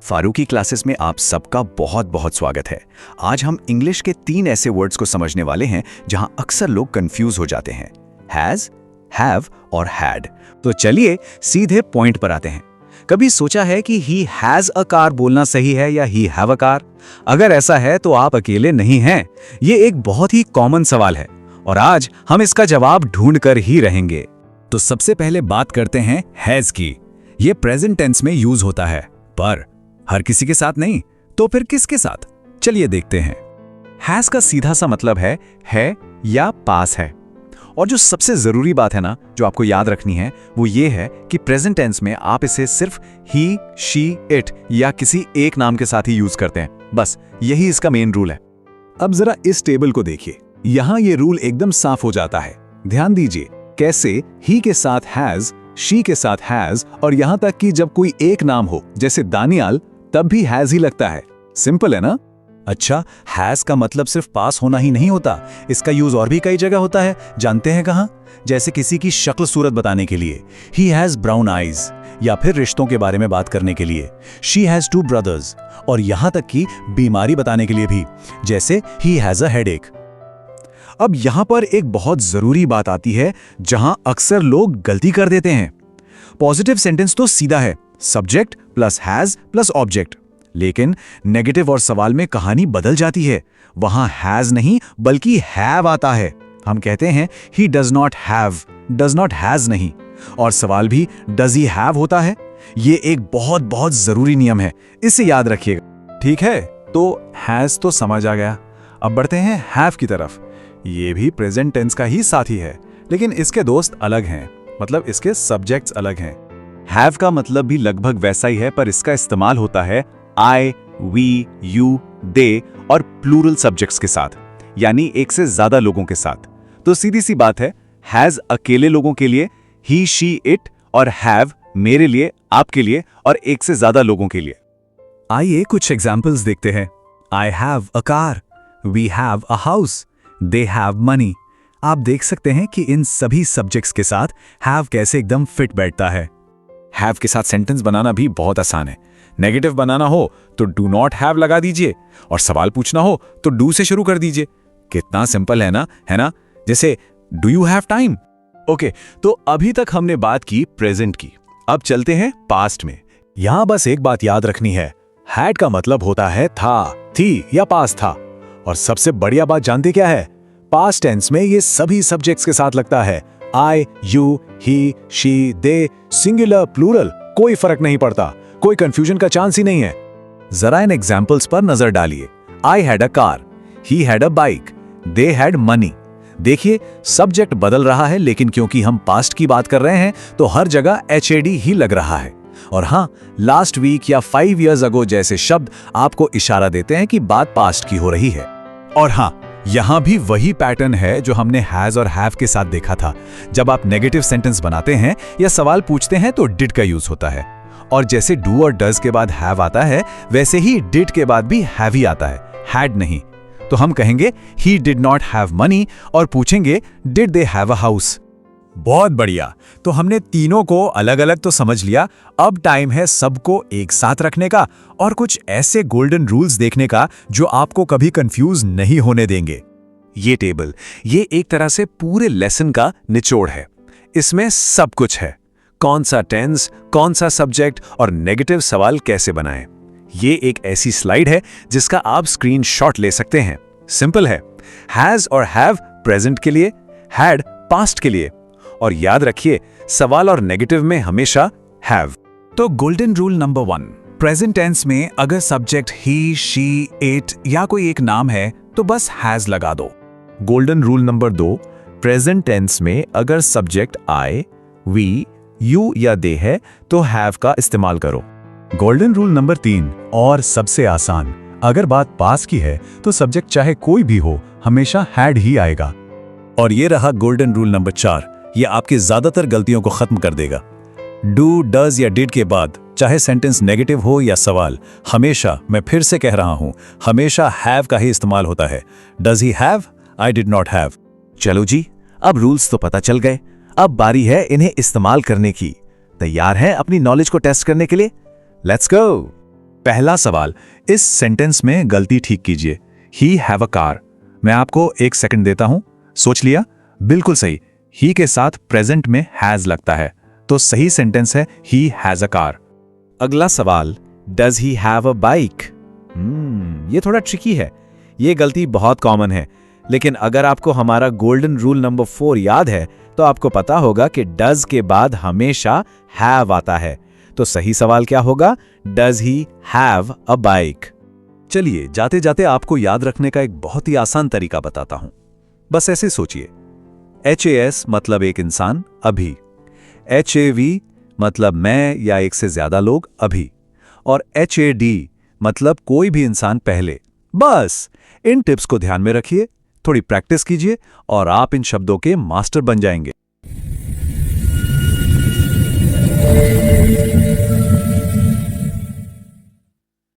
Farooqui classes में आप सबका बहुत बहुत स्वागत है। आज हम इंग्लिश के 3 ऐसे वर्ड्स को समझने वाले हैं जहां अक्सर लोग कंफ्यूज हो जाते हैं, हैज, हैव और हैड। तो चलिए सीधे पॉइंट पर आते हैं। कभी सोचा है कि ही हैज अ कार बोलना सही है या ही हैव अ कार? अगर ऐसा है तो आप अकेले नहीं हैं। ये एक बहुत ही कॉमन सवाल है और आज हम इसका जवाब ढूंढ कर ही रहेंगे। तो सबसे पहले बात करते हैं हैज की। ये प्रेजेंट टेंस में यूज होता है, पर हर किसी के साथ नहीं। तो फिर किसके साथ? चलिए देखते हैं। हैज का सीधा सा मतलब है या पास है। और जो सबसे जरूरी बात है ना, जो आपको याद रखनी है, वो ये है कि प्रेजेंट टेंस में आप इसे सिर्फ ही, शी, इट या किसी एक नाम के साथ ही यूज करते हैं। बस यही इसका मेन रूल है। अब जरा इस टेबल को देखिए, यहां ये रूल एकदम साफ हो जाता है। ध्यान दीजिए कैसे ही के साथ हैज, शी के साथ हैज और यहां तक कि जब कोई एक नाम हो जैसे दानियाल, तब भी हैज ही लगता है। सिंपल है ना? अच्छा, हैज का मतलब सिर्फ पास होना ही नहीं होता, इसका यूज और भी कई जगह होता है। जानते हैं कहां? जैसे किसी की शक्ल सूरत बताने के लिए, ही हैज ब्राउन आईज, या फिर रिश्तों के बारे में बात करने के लिए, शी हैज 2 ब्रदर्स, और यहां तक कि बीमारी बताने के लिए भी, जैसे ही हैज अ हेडेक। अब यहां पर एक बहुत जरूरी बात आती है जहां अक्सर लोग गलती कर देते हैं। पॉजिटिव सेंटेंस तो सीधा है, subject plus has plus object. लेकिन नेगेटिव और सवाल में कहानी बदल जाती है। वहां हैज नहीं बल्कि हैव आता है। हम कहते हैं he does not have, does not has नहीं। और सवाल भी डज ही हैव होता है। ये एक बहुत बहुत जरूरी नियम है, इसे याद रखिएगा। ठीक है, तो हैज तो समझ आ गया। अब बढ़ते हैं हैव की तरफ। ये भी प्रेजेंट टेंस का ही साथी है, लेकिन इसके दोस्त अलग हैं, मतलब इसके सब्जेक्ट्स अलग हैं। हैव का मतलब भी लगभग वैसा ही है, पर इसका इस्तेमाल होता है आई, वी, यू, दे और प्लूरल सब्जेक्ट्स के साथ, यानी एक से ज्यादा लोगों के साथ। तो सीधी सी बात है, हैज अकेले लोगों के लिए, ही, शी, इट, और हैव मेरे लिए, आपके लिए और एक से ज्यादा लोगों के लिए। आइए कुछ एग्जाम्पल्स देखते हैं। I have a car, we have a house, they have money. आप देख सकते हैं कि इन सभी सब्जेक्ट्स के साथ हैव कैसे एकदम फिट बैठता है। हैव के साथ सेंटेंस बनाना भी बहुत आसान है। नेगेटिव बनाना हो तो डू नॉट हैव लगा दीजिए, और सवाल पूछना हो तो डू से शुरू कर दीजिए। कितना सिंपल है ना? जैसे do you have time? Okay, तो अभी तक हमने बात की प्रेजेंट की। अब चलते हैं पास्ट में। यहां बस एक बात याद रखनी है, हैड का मतलब होता है था, थी या पास था। और सबसे बढ़िया बात जानते क्या है? पास्ट टेंस में ये सभी सब्जेक्ट्स के साथ लगता है। I, you, he, she, they, singular, plural, कोई फर्क नहीं पड़ता। कोई कंफ्यूजन का चांस ही नहीं है। जरा इन एग्जाम्पल्स पर नजर डालिए। I had a car, he had a bike, they had money. देखिए सब्जेक्ट बदल रहा है, लेकिन क्योंकि हम पास्ट की बात कर रहे हैं तो हर जगह HAD ही लग रहा है। और हाँ, लास्ट वीक या 5 years ago जैसे शब्द आपको इशारा देते हैं कि बात पास्ट की हो रही है। और हाँ, यहां भी वही पैटर्न है जो हमने हैज और हैव के साथ देखा था। जब आप नेगेटिव सेंटेंस बनाते हैं या सवाल पूछते हैं तो डिड का यूज होता है। और जैसे डू और डज के बाद हैव आता है, वैसे ही डिड के बाद भी हैव ही आता है, हैड नहीं। तो हम कहेंगे he did not have money और पूछेंगे did they have a house. बहुत बढ़िया, तो हमने तीनों को अलग अलग तो समझ लिया। अब टाइम है सबको एक साथ रखने का और कुछ ऐसे गोल्डन रूल्स देखने का जो आपको कभी कंफ्यूज नहीं होने देंगे। ये टेबल, ये एक तरह से पूरे लेसन का निचोड़ है। इसमें सब कुछ है, कौन सा टेंस, कौन सा सब्जेक्ट और नेगेटिव सवाल कैसे बनाएं। ये एक ऐसी स्लाइड है जिसका आप स्क्रीनशॉट ले सकते हैं। सिंपल है, हैज और हैव प्रेजेंट के लिए, हैड पास्ट के लिए। और याद रखिए, सवाल और नेगेटिव में हमेशा हैव। तो golden rule number 1, present tense में अगर सब्जेक्ट ही, शी, इट या कोई एक नाम है तो बस हैज लगा दो। Golden rule number 2, present tense में अगर सब्जेक्ट आई, वी, यू या दे है तो हैव का इस्तेमाल करो। गोल्डन रूल नंबर 3 और सबसे आसान, अगर बात पास की है तो सब्जेक्ट चाहे कोई भी हो हमेशा हैड ही आएगा। और ये रहा गोल्डन रूल नंबर 4, ये आपकी ज्यादातर गलतियों को खत्म कर देगा। डू, डज या डिड के बाद चाहे सेंटेंस नेगेटिव हो या सवाल, हमेशा, मैं फिर से कह रहा हूं, हमेशा हैव का ही इस्तेमाल होता है। Does he have? I did not have. चलो जी, अब रूल्स तो पता चल गए। अब बारी है इन्हें इस्तेमाल करने की। तैयार हैं अपनी नॉलेज को टेस्ट करने के लिए? Let's go. पहला सवाल, इस सेंटेंस में गलती ठीक कीजिए। He have a car. मैं आपको 1 सेकंड देता हूं। सोच लिया? बिल्कुल सही। ही के साथ प्रेजेंट में हैज लगता है, तो सही सेंटेंस है ही हैज अ कार। अगला सवाल, does he have a bike? ये थोड़ा ट्रिकी है। ये गलती बहुत कॉमन है, लेकिन अगर आपको हमारा गोल्डन रूल नंबर 4 याद है तो आपको पता होगा कि डज के बाद हमेशा हैव आता है। तो सही सवाल क्या होगा? Does he have a bike? चलिए, जाते जाते आपको याद रखने का एक बहुत ही आसान तरीका बताता हूं। बस ऐसे सोचिए, HAS मतलब एक इंसान, अभी। HAV मतलब मैं या एक से ज्यादा लोग, अभी। और HAD मतलब कोई भी इंसान, पहले। बस इन टिप्स को ध्यान में रखिए, थोड़ी प्रैक्टिस कीजिए और आप इन शब्दों के मास्टर बन जाएंगे।